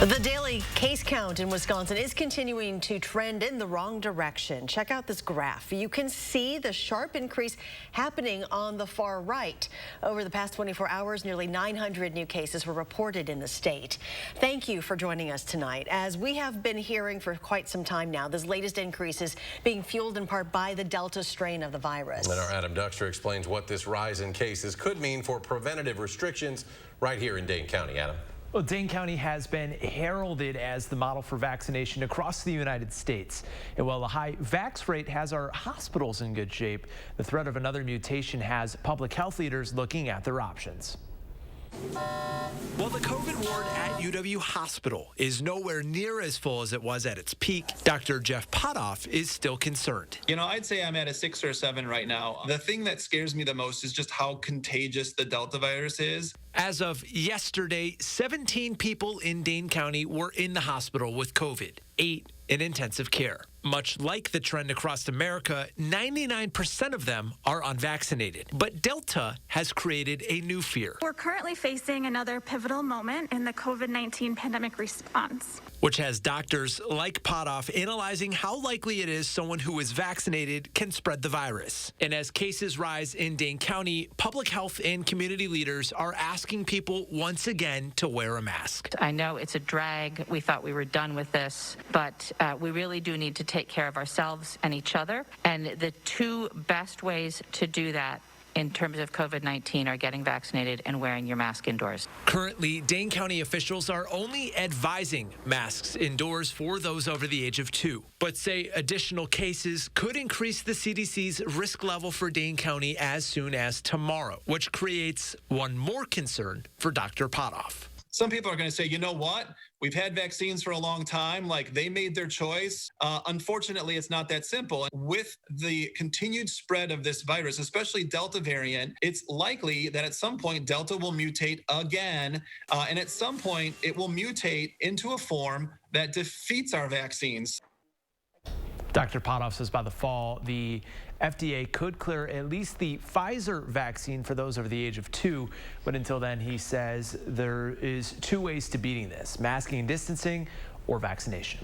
The daily case count in Wisconsin is continuing to trend in the wrong direction. Check out this graph. You can see the sharp increase happening on the far right. Over the past 24 hours, nearly 900 new cases were reported in the state. Thank you for joining us tonight. As we have been hearing for quite some time now, this latest increase is being fueled in part by the Delta strain of the virus. And our Adam Duxter explains what this rise in cases could mean for preventative restrictions right here in Dane County. Adam. Well, Dane County has been heralded as the model for vaccination across the United States. And while the high vax rate has our hospitals in good shape, the threat of another mutation has public health leaders looking at their options. Well, the COVID ward at UW Hospital is nowhere near as full as it was at its peak. Dr. Jeff Potoff is still concerned. You know, I'd say I'm at a 6 or 7 right now. The thing that scares me the most is just how contagious the Delta virus is. As of yesterday, 17 people in Dane County were in the hospital with COVID, 8 in intensive care. Much like the trend across America, 99% of them are unvaccinated. But Delta has created a new fear. We're currently facing another pivotal moment in the COVID-19 pandemic response, Which has doctors like Potoff analyzing how likely it is someone who is vaccinated can spread the virus. And as cases rise in Dane County, public health and community leaders are asking people once again to wear a mask. I know it's a drag. We thought we were done with this, but we really do need to take care of ourselves and each other. And the two best ways to do that in terms of COVID-19 are getting vaccinated and wearing your mask indoors. Currently, Dane County officials are only advising masks indoors for those over the age of 2, but say additional cases could increase the CDC's risk level for Dane County as soon as tomorrow, which creates one more concern for Dr. Potoff. Some people are going to say, you know what? We've had vaccines for a long time. Like, they made their choice. Unfortunately, it's not that simple. With the continued spread of this virus, especially Delta variant, it's likely that at some point Delta will mutate again. And at some point it will mutate into a form that defeats our vaccines. Dr. Potoff says by the fall, the FDA could clear at least the Pfizer vaccine for those over the age of 2. But until then, he says there is 2 ways to beating this: masking and distancing or vaccination.